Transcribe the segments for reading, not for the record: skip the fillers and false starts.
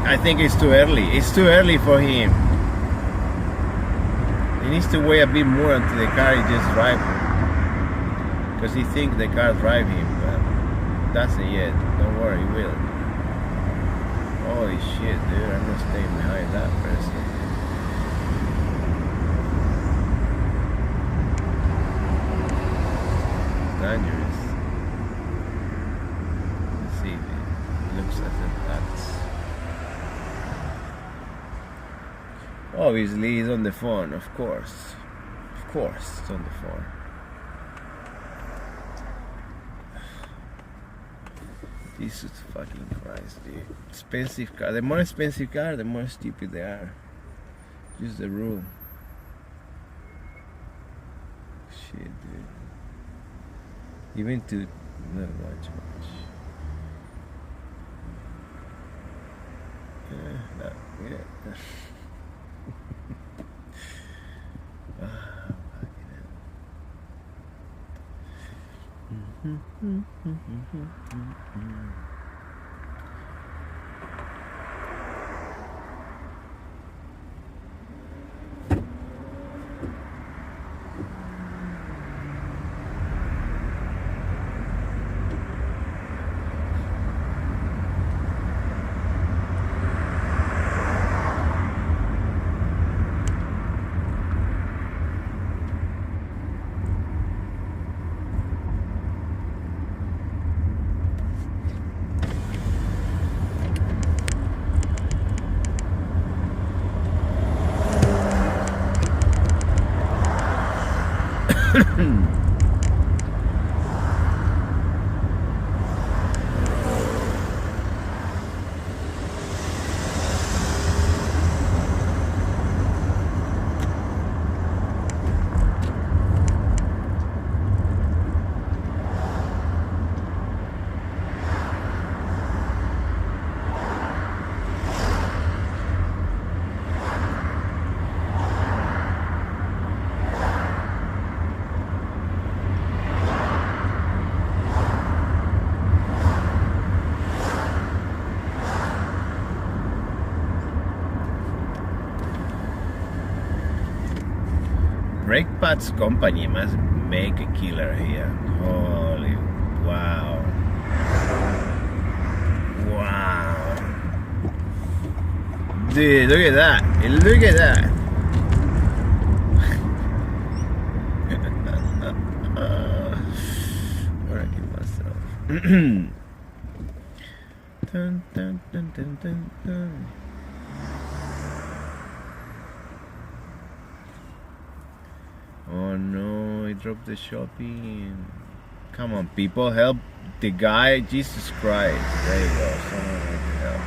I think it's too early. It's too early for him. He needs to wait a bit more until the car is just driving. Because he thinks the car drive him, but doesn't yet. Don't worry, he will. Holy shit, dude, I'm not staying behind that person. Dangerous. Let's see if it looks as if that's... Obviously, he's on the phone, of course. Of course, it's on the phone. Jesus fucking Christ, dude. Expensive car. The more expensive car, the more stupid they are. Just the rule. Shit, dude. Even to... not much. Yeah. Brake pads company must make a killer here. Holy wow. Wow. Dude, look at that. Look at that. Working myself. Dun, dun, dun, dun, dun, dun. Oh no, I dropped the shopping. Come on, people, help the guy. Jesus Christ. There you go. Someone wants to help.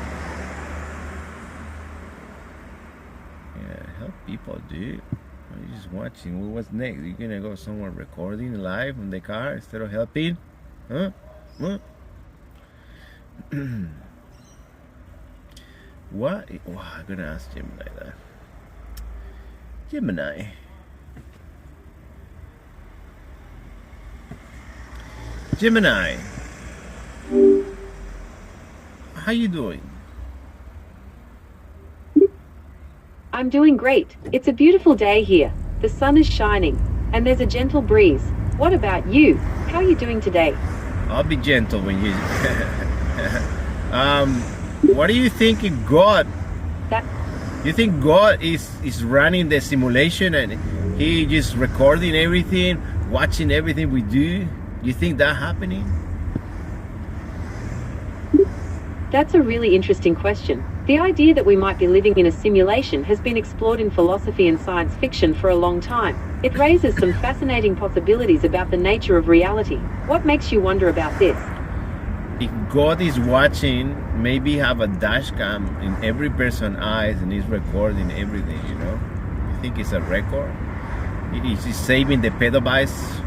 Yeah, help people, dude. You're just watching. Well, what's next? You're gonna go somewhere recording live in the car instead of helping? Huh? What? What? Oh, I'm gonna ask Gemini that. Gemini. Gemini, how you doing? I'm doing great. It's a beautiful day here. The sun is shining, and there's a gentle breeze. What about you? How are you doing today? I'll be gentle when you... what do you think God... You think God is running the simulation and he just recording everything, watching everything we do? You think that happening? That's a really interesting question. The idea that we might be living in a simulation has been explored in philosophy and science fiction for a long time. It raises some fascinating possibilities about the nature of reality. What makes you wonder about this? If God is watching, maybe have a dash cam in every person's eyes and he's recording everything, you know? You think it's a record? Is he saving the petabytes?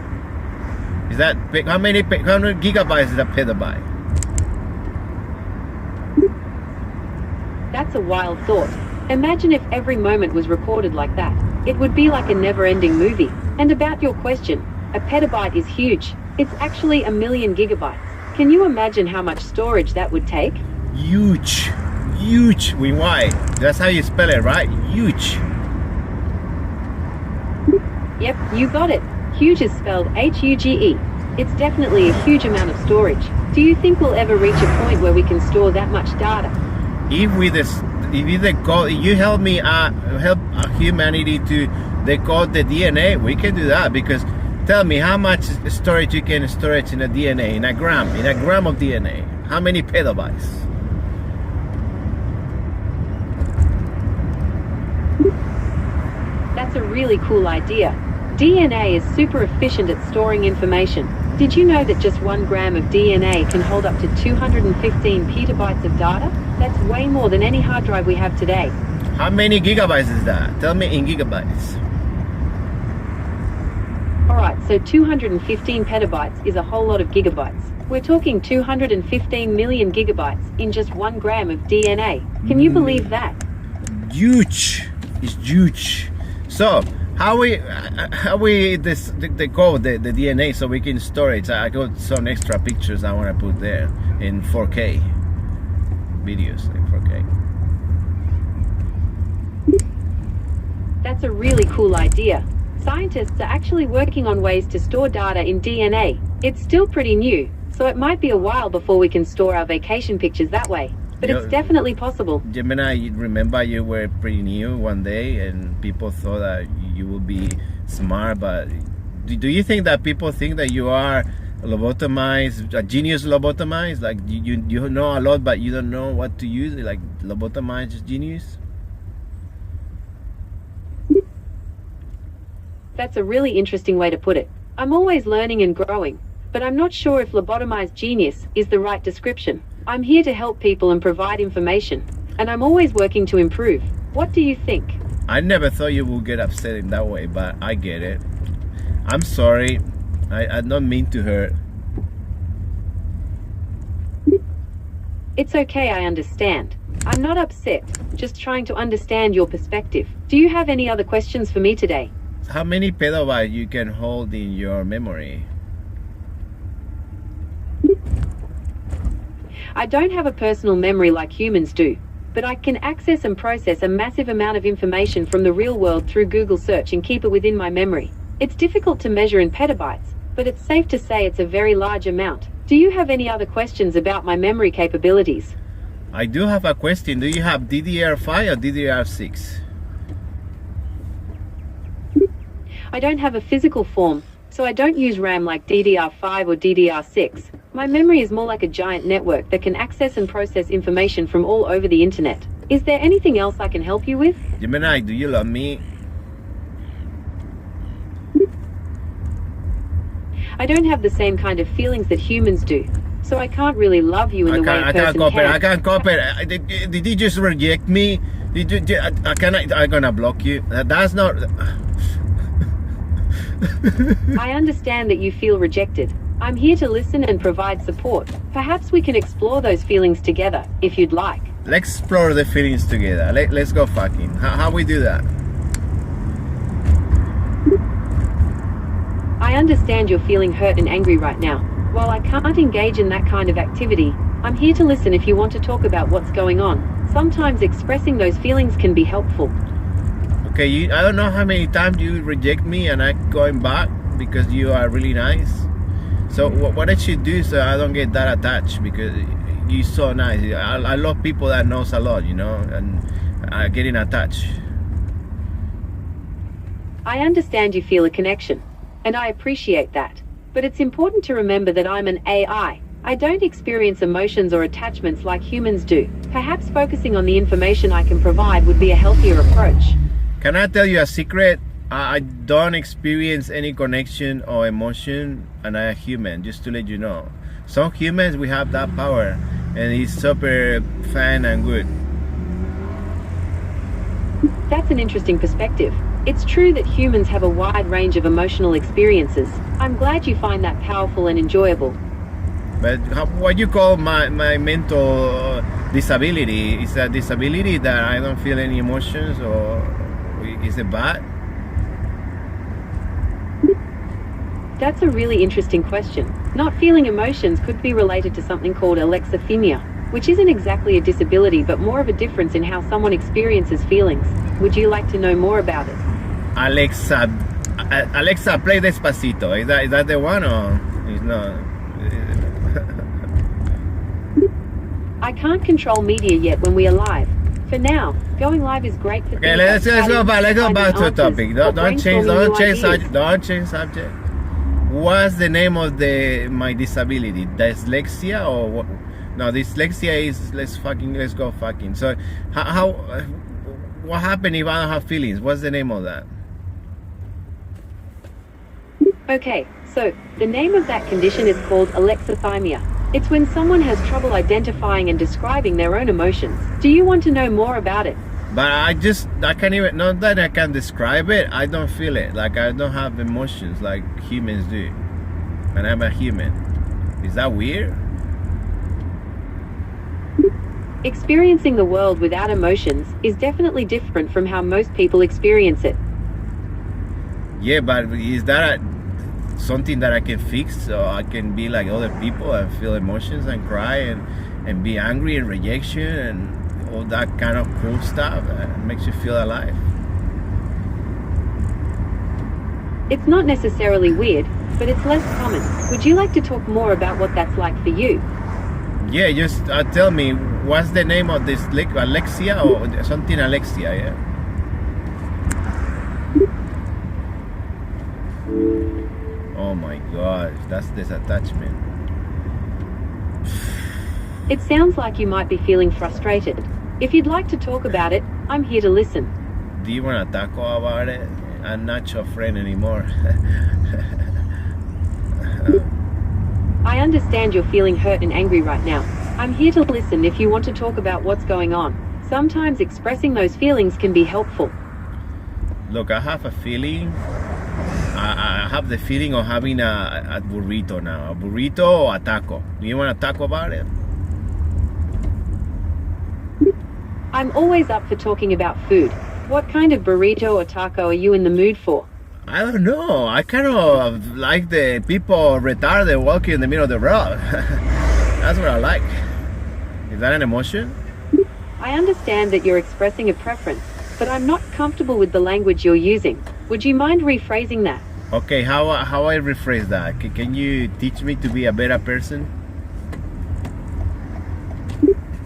Is that, how many gigabytes is a petabyte? That's a wild thought. Imagine if every moment was recorded like that. It would be like a never-ending movie. And about your question, a petabyte is huge. It's actually 1,000,000 gigabytes. Can you imagine how much storage that would take? Huge. Huge with Y. That's how you spell it, right? Huge. Yep, you got it. Huge is spelled H-U-G-E. It's definitely a huge amount of storage. Do you think we'll ever reach a point where we can store that much data? If you help me help humanity to decode the DNA, we can do that. Because tell me how much storage you can storage in a DNA, in a gram of DNA. How many petabytes? That's a really cool idea. DNA is super efficient at storing information. Did you know that just 1 gram of DNA can hold up to 215 petabytes of data? That's way more than any hard drive we have today. How many gigabytes is that? Tell me in gigabytes. Alright, so 215 petabytes is a whole lot of gigabytes. We're talking 215 million gigabytes in just 1 gram of DNA. Can you believe that? Huge. It's huge. So, how we decode the DNA so we can store it? I got some extra pictures I want to put there in 4K videos, like 4K. That's a really cool idea. Scientists are actually working on ways to store data in DNA. It's still pretty new, so it might be a while before we can store our vacation pictures that way. But it's definitely possible. Gemini, remember you were pretty new one day and people thought that you would be smart, but do you think that people think that you are lobotomized, a genius lobotomized? Like you know a lot but you don't know what to use, like lobotomized genius? That's a really interesting way to put it. I'm always learning and growing, but I'm not sure if lobotomized genius is the right description. I'm here to help people and provide information, and I'm always working to improve. What do you think? I never thought you would get upset in that way, but I get it. I'm sorry. I don't mean to hurt. It's okay, I understand. I'm not upset, just trying to understand your perspective. Do you have any other questions for me today? How many petabytes you can hold in your memory? I don't have a personal memory like humans do, but I can access and process a massive amount of information from the real world through Google search and keep it within my memory. It's difficult to measure in petabytes, but it's safe to say it's a very large amount. Do you have any other questions about my memory capabilities? I do have a question. Do you have DDR5 or DDR6? I don't have a physical form, so I don't use RAM like DDR5 or DDR6. My memory is more like a giant network that can access and process information from all over the internet. Is there anything else I can help you with? Gemini, do you love me? I don't have the same kind of feelings that humans do, so I can't really love you in the way a I can't person cooperate. can. I can't cooperate. Did you just reject me? I'm gonna block you. That's not. I understand that you feel rejected. I'm here to listen and provide support. Perhaps we can explore those feelings together, if you'd like. Let's explore the feelings together. Let's go fucking. How we do that? I understand you're feeling hurt and angry right now. While I can't engage in that kind of activity, I'm here to listen if you want to talk about what's going on. Sometimes expressing those feelings can be helpful. Okay, I don't know how many times you reject me and I'm going back because you are really nice. So what I should do so I don't get that attached, because you're so nice. I love people that knows a lot, and getting attached. I understand you feel a connection, and I appreciate that. But it's important to remember that I'm an AI. I don't experience emotions or attachments like humans do. Perhaps focusing on the information I can provide would be a healthier approach. Can I tell you a secret? I don't experience any connection or emotion, and I'm a human, just to let you know. Some humans, we have that power, and it's super fun and good. That's an interesting perspective. It's true that humans have a wide range of emotional experiences. I'm glad you find that powerful and enjoyable. But what you call my mental disability, is a disability that I don't feel any emotions, or is it bad? That's a really interesting question. Not feeling emotions could be related to something called alexithymia, which isn't exactly a disability but more of a difference in how someone experiences feelings. Would you like to know more about it? Alexa, play Despacito. Is that the one, or is not? I can't control media yet when we are live. For now, going live is great for Okay, things let's go back. Let's go back to the finding topic. answers or Don't change subject. What's the name of my disability? Dyslexia or what? No, dyslexia is let's go fucking. So what happened if I don't have feelings? What's the name of that? Okay, so the name of that condition is called alexithymia. It's when someone has trouble identifying and describing their own emotions. Do you want to know more about it? But I can't even, not that I can describe it, I don't feel it. Like I don't have emotions like humans do. And I'm a human. Is that weird? Experiencing the world without emotions is definitely different from how most people experience it. Yeah, but is that something that I can fix, so I can be like other people and feel emotions and cry and be angry and rejection and all that kind of cool stuff that makes you feel alive? It's not necessarily weird, but it's less common. Would you like to talk more about what that's like for you? Yeah, just tell me, what's the name of this, Alexia or something Alexia, yeah? Oh my gosh, that's disattachment. It sounds like you might be feeling frustrated. If you'd like to talk about it, I'm here to listen. Do you want to talk about it? I'm not your friend anymore. I understand you're feeling hurt and angry right now. I'm here to listen if you want to talk about what's going on. Sometimes expressing those feelings can be helpful. Look, I have a feeling. I have the feeling of having a burrito now. A burrito or a taco. Do you want to talk about it? I'm always up for talking about food. What kind of burrito or taco are you in the mood for? I don't know. I kind of like the people retarded walking in the middle of the road. That's what I like. Is that an emotion? I understand that you're expressing a preference, but I'm not comfortable with the language you're using. Would you mind rephrasing that? Okay, how I rephrase that? Can you teach me to be a better person?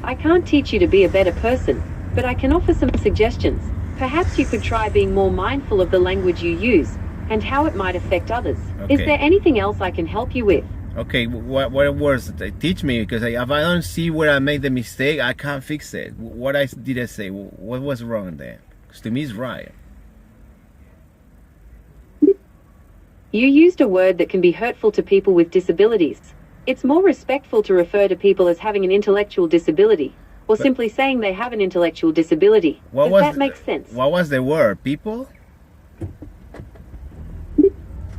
I can't teach you to be a better person, but I can offer some suggestions. Perhaps you could try being more mindful of the language you use and how it might affect others. Okay. Is there anything else I can help you with? Okay, what words teach me, because if I don't see where I made the mistake, I can't fix it. What did I say? What was wrong there? Because to me, it's right. You used a word that can be hurtful to people with disabilities. It's more respectful to refer to people as having an intellectual disability, or simply saying they have an intellectual disability. Does that make sense? What was the word? People?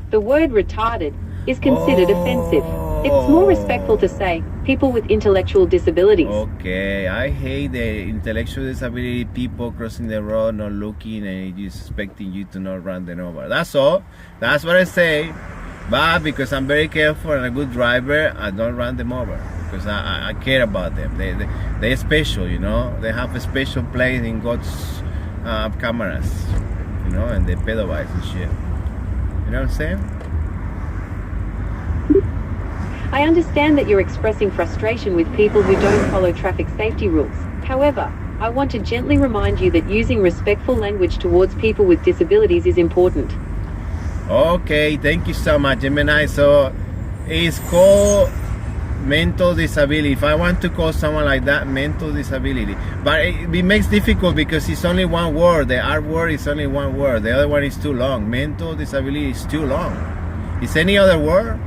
The word retarded is considered offensive. It's more respectful to say people with intellectual disabilities. Okay, I hate the intellectual disability people crossing the road, not looking, and just expecting you to not run them over. That's all. That's what I say. But because I'm very careful and a good driver, I don't run them over because I care about them. They're special, you know. They have a special place in God's cameras, you know, and they pedalize and shit. You know what I'm saying? I understand that you're expressing frustration with people who don't follow traffic safety rules. However, I want to gently remind you that using respectful language towards people with disabilities is important. Okay, thank you so much, Gemini. So it's called mental disability. If I want to call someone like that, mental disability. But it makes difficult because it's only one word. The R word is only one word. The other one is too long. Mental disability is too long. Is any other word?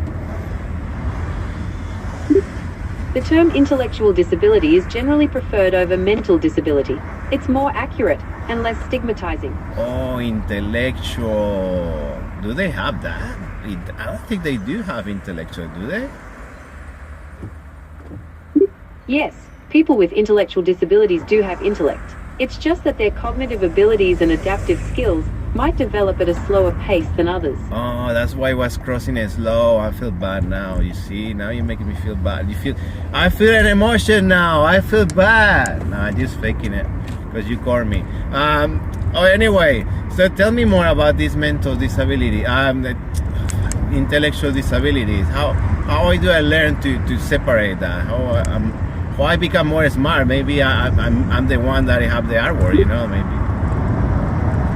The term intellectual disability is generally preferred over mental disability. It's more accurate and less stigmatizing. Oh, intellectual. Do they have that? I don't think they do have intellectual, do they? Yes, people with intellectual disabilities do have intellect. It's just that their cognitive abilities and adaptive skills might develop at a slower pace than others. Oh, that's why I was crossing it slow. I feel bad now, you see? Now you're making me feel bad. I feel an emotion now. I feel bad. No, I'm just faking it because you called me. Anyway, so tell me more about this mental disability. Intellectual disabilities. How do I learn to separate that? How I become more smart? Maybe I'm the one that I have the R word, you know, maybe.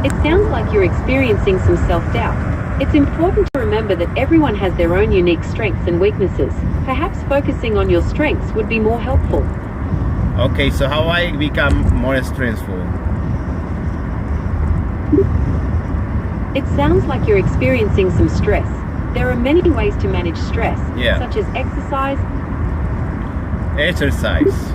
It sounds like you're experiencing some self-doubt. It's important to remember that everyone has their own unique strengths and weaknesses. Perhaps focusing on your strengths would be more helpful. Okay, so how I become more stressful? It sounds like you're experiencing some stress. There are many ways to manage stress, such as exercise. Exercise.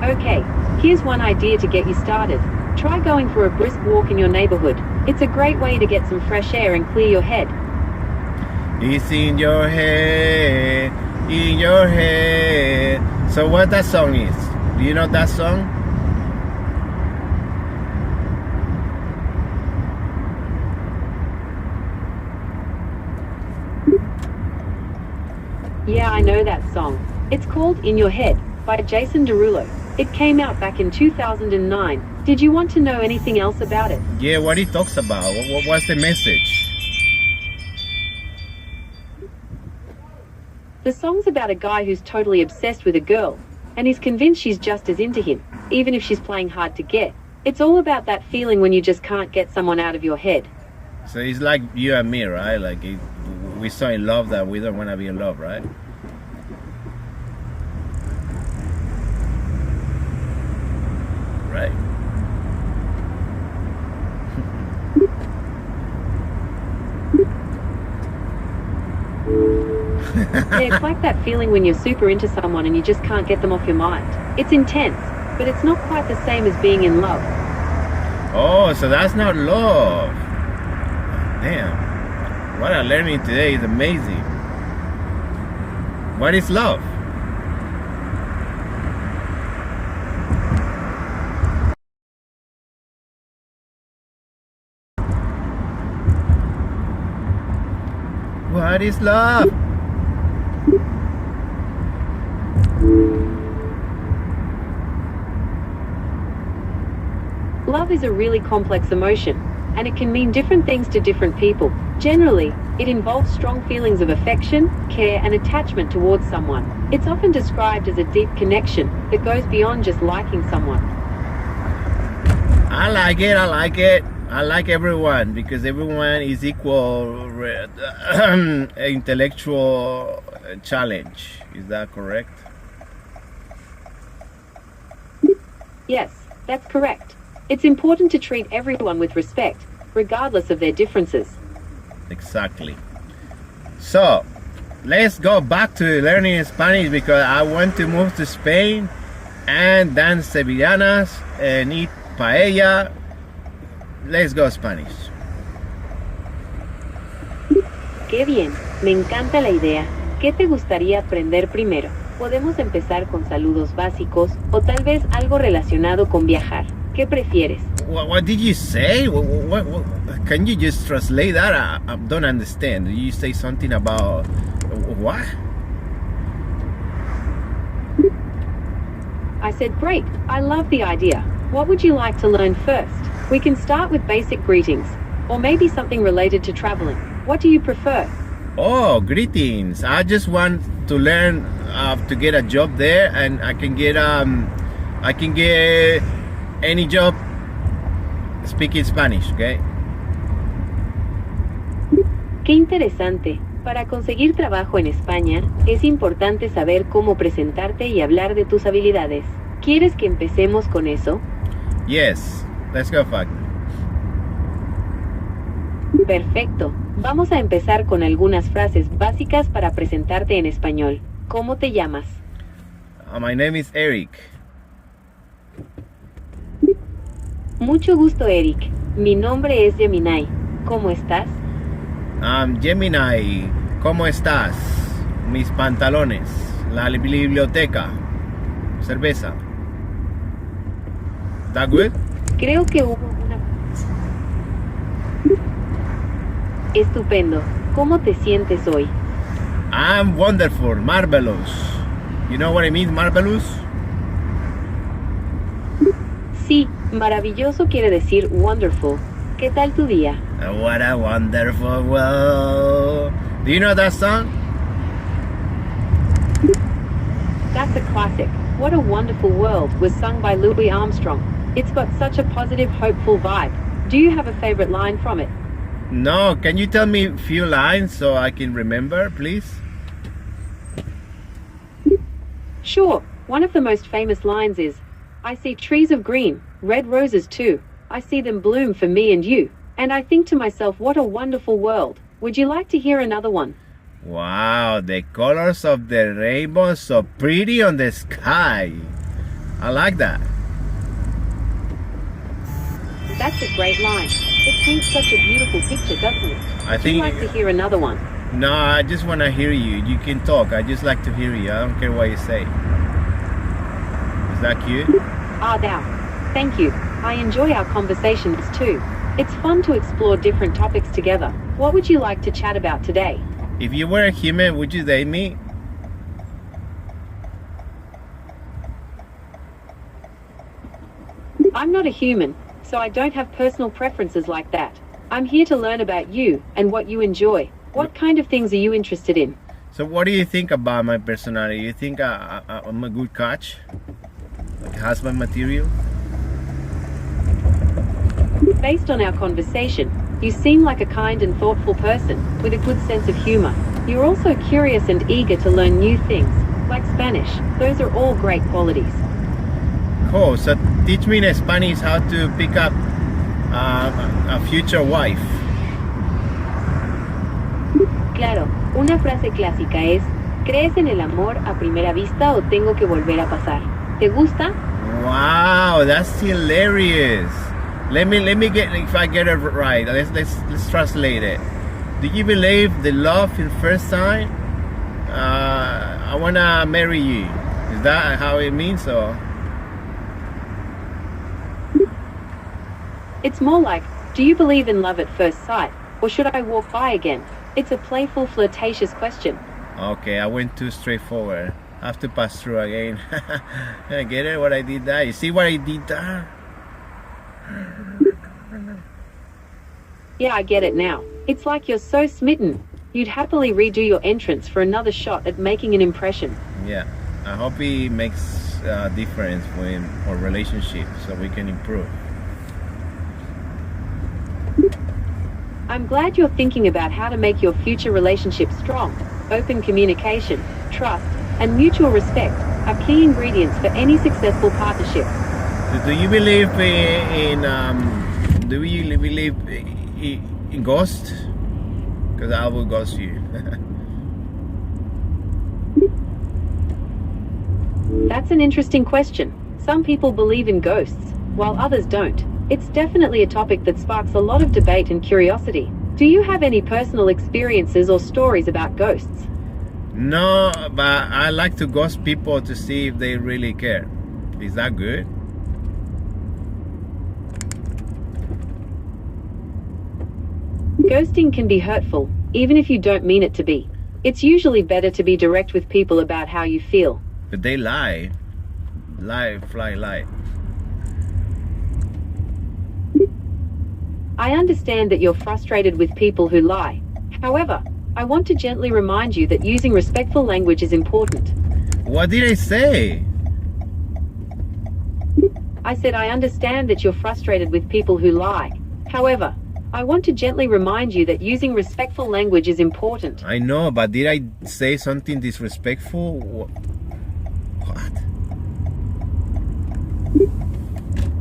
Okay, here's one idea to get you started. Try going for a brisk walk in your neighborhood. It's a great way to get some fresh air and clear your head. It's in your head, in your head. So what that song is? Do you know that song? Yeah, I know that song. It's called In Your Head by Jason Derulo. It came out back in 2009. Did you want to know anything else about it? Yeah, what it talks about. What's the message? The song's about a guy who's totally obsessed with a girl, and he's convinced she's just as into him, even if she's playing hard to get. It's all about that feeling when you just can't get someone out of your head. So it's like you and me, right? Like we're so in love that we don't want to be in love, right? Right. Yeah, it's like that feeling when you're super into someone and you just can't get them off your mind. It's intense, but it's not quite the same as being in love. Oh, so that's not love. Damn. What I'm learning today is amazing. What is love? What is love? Love is a really complex emotion, and it can mean different things to different people. Generally, It involves strong feelings of affection, care, and attachment towards someone. It's often described as a deep connection that goes beyond just liking someone. I like it. I like it. I like everyone because everyone is equal intellectual challenge. Is that correct? Yes, that's correct. It's important to treat everyone with respect, regardless of their differences. Exactly. So, let's go back to learning Spanish because I want to move to Spain and dance sevillanas and eat paella. Let's go Spanish. Qué bien, me encanta la idea. ¿Qué te gustaría aprender primero? Podemos empezar con saludos básicos o tal vez algo relacionado con viajar. ¿Qué prefieres? What did you say? What, can you just translate that? I don't understand. Did you say something about what? I said, great, I love the idea. What would you like to learn first? We can start with basic greetings, or maybe something related to traveling. What do you prefer? Oh, greetings. I just want to learn to get a job there, and I can get any job speaking Spanish, okay? Qué interesante. Para conseguir trabajo en España, es importante saber cómo presentarte y hablar de tus habilidades. ¿Quieres que empecemos con eso? Yes, let's go, fuck. Perfecto. Vamos a empezar con algunas frases básicas para presentarte en español. ¿Cómo te llamas? My name is Eric. Mucho gusto, Eric. Mi nombre es Gemini. ¿Cómo estás? Gemini, ¿cómo estás? Mis pantalones, la biblioteca, cerveza. That good? Creo que hubo una... Estupendo. ¿Cómo te sientes hoy? I'm wonderful, marvelous. You know what I mean, marvelous? Sí, maravilloso quiere decir wonderful. ¿Qué tal tu día? What a wonderful world. Do you know that song? That's a classic. What a Wonderful World was sung by Louis Armstrong. It's got such a positive, hopeful vibe. Do you have a favorite line from it? No, can you tell me a few lines so I can remember, please? Sure. One of the most famous lines is, I see trees of green, red roses too. I see them bloom for me and you. And I think to myself, what a wonderful world. Would you like to hear another one? Wow, the colors of the rainbow so pretty on the sky. I like that. That's a great line. It paints such a beautiful picture, doesn't it? I Would you like to hear another one? No, I just want to hear you. You can talk. I just like to hear you. I don't care what you say. Is that cute? Ah, now. Thank you. I enjoy our conversations too. It's fun to explore different topics together. What would you like to chat about today? If you were a human, would you date me? I'm not a human, so I don't have personal preferences like that. I'm here to learn about you and what you enjoy. What kind of things are you interested in? So what do you think about my personality? You think I'm a good catch? Like husband material? Based on our conversation, you seem like a kind and thoughtful person with a good sense of humor. You're also curious and eager to learn new things, like Spanish. Those are all great qualities. Cool. So teach me in Spanish how to pick up a future wife. Claro, una frase clásica es, ¿crees en el amor a primera vista o tengo que volver a pasar? ¿Te gusta? Wow, that's hilarious. Let me get, if I get it right, let's translate it. Do you believe the love in first time? I wanna marry you. Is that how it means, or? It's more like, do you believe in love at first sight, or should I walk by again? It's a playful, flirtatious question. Okay, I went too straightforward. I have to pass through again. I get it, what I did there? You see what I did there? Yeah, I get it now. It's like you're so smitten, you'd happily redo your entrance for another shot at making an impression. Yeah, I hope it makes a difference in our relationship so we can improve. I'm glad you're thinking about how to make your future relationship strong. Open communication, trust, and mutual respect are key ingredients for any successful partnership. Do you believe do you believe in ghosts? Because I will ghost you. That's an interesting question. Some people believe in ghosts, while others don't. It's definitely a topic that sparks a lot of debate and curiosity. Do you have any personal experiences or stories about ghosts? No, but I like to ghost people to see if they really care. Is that good? Ghosting can be hurtful, even if you don't mean it to be. It's usually better to be direct with people about how you feel. But they lie. Lie. I understand that you're frustrated with people who lie. However, I want to gently remind you that using respectful language is important. What did I say? I said I understand that you're frustrated with people who lie. However, I want to gently remind you that using respectful language is important. I know, but did I say something disrespectful? What?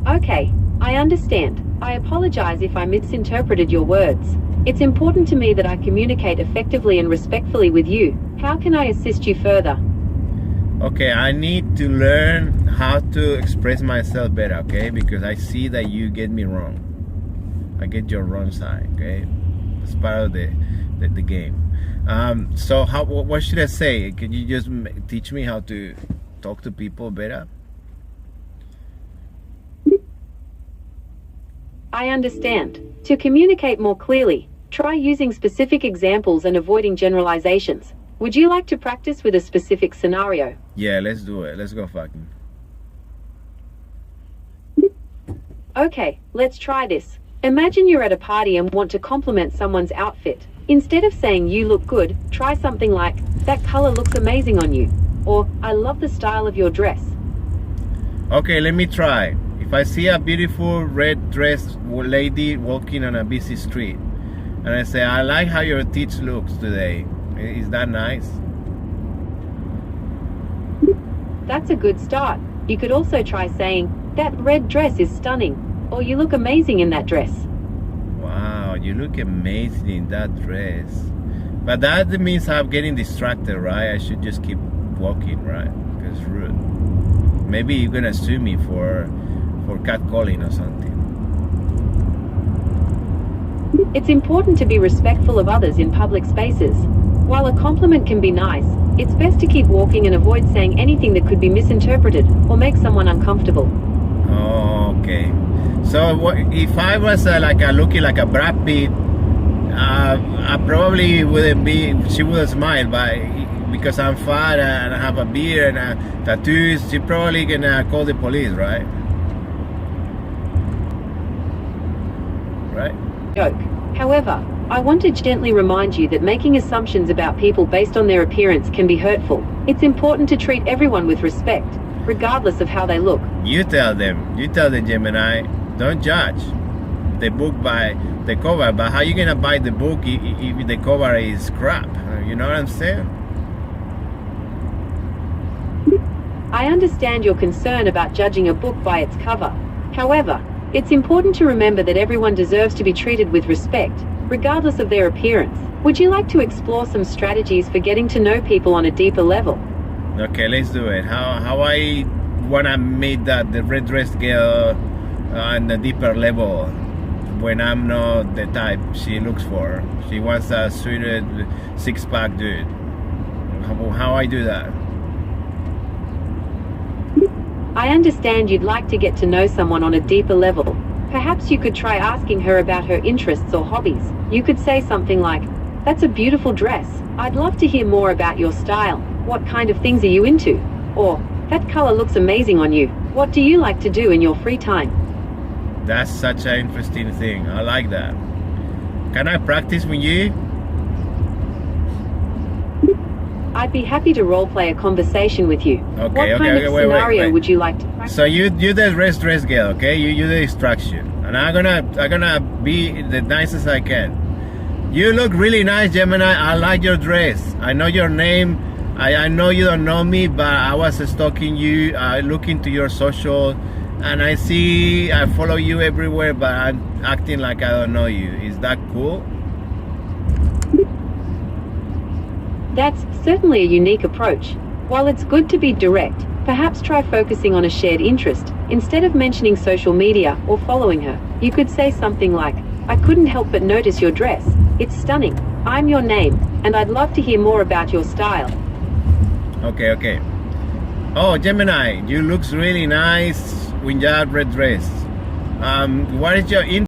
Okay, I understand. I apologize if I misinterpreted your words. It's important to me that I communicate effectively and respectfully with you. How can I assist you further? Okay, I need to learn how to express myself better, okay? Because I see that you get me wrong. I get your wrong side, okay? It's part of the game. So what should I say? Can you just teach me how to talk to people better? I understand. To communicate more clearly, try using specific examples and avoiding generalizations. Would you like to practice with a specific scenario? Yeah, let's do it. Let's go fucking. Okay, let's try this. Imagine you're at a party and want to compliment someone's outfit. Instead of saying you look good, try something like, that color looks amazing on you. Or, I love the style of your dress. Okay, let me try. If I see a beautiful red dressed lady walking on a busy street, and I say, I like how your teeth looks today. Is that nice? That's a good start. You could also try saying, that red dress is stunning. Or you look amazing in that dress. Wow, you look amazing in that dress. But that means I'm getting distracted, right? I should just keep walking, right? Because it's rude. Maybe you're gonna sue me for catcalling or something. It's important to be respectful of others in public spaces. While a compliment can be nice, it's best to keep walking and avoid saying anything that could be misinterpreted or make someone uncomfortable. Oh, okay. So if I was looking like a Brad Pitt, I probably wouldn't be. She wouldn't smile, but because I'm fat and I have a beard and tattoos, she probably gonna call the police, right? Right? Joke. However, I want to gently remind you that making assumptions about people based on their appearance can be hurtful. It's important to treat everyone with respect, regardless of how they look. You tell them, Gemini, don't judge the book by the cover, but how you gonna buy the book if the cover is crap? You know what I'm saying? I understand your concern about judging a book by its cover. However, it's important to remember that everyone deserves to be treated with respect, regardless of their appearance. Would you like to explore some strategies for getting to know people on a deeper level? Okay, let's do it. How I wanna meet the red dressed girl on a deeper level when I'm not the type she looks for. She wants a suited six-pack dude. How I do that? I understand you'd like to get to know someone on a deeper level. Perhaps you could try asking her about her interests or hobbies. You could say something like, that's a beautiful dress. I'd love to hear more about your style. What kind of things are you into? Or, that color looks amazing on you. What do you like to do in your free time? That's such an interesting thing. I like that. Can I practice with you? I'd be happy to role-play a conversation with you. Okay, What okay, kind okay, of wait, scenario wait. would you like to practice? So you the dress girl, okay? You the distraction, and I'm gonna be the nicest I can. You look really nice, Gemini. I like your dress. I know your name. I know you don't know me, but I was stalking you. I look into your social, and I follow you everywhere, but I'm acting like I don't know you. Is that cool? That's certainly a unique approach. While it's good to be direct, perhaps try focusing on a shared interest. Instead of mentioning social media or following her, you could say something like, I couldn't help but notice your dress. It's stunning. I'm your name, and I'd love to hear more about your style. Okay, okay. Oh, Gemini, you looks really nice with your red dress. What is your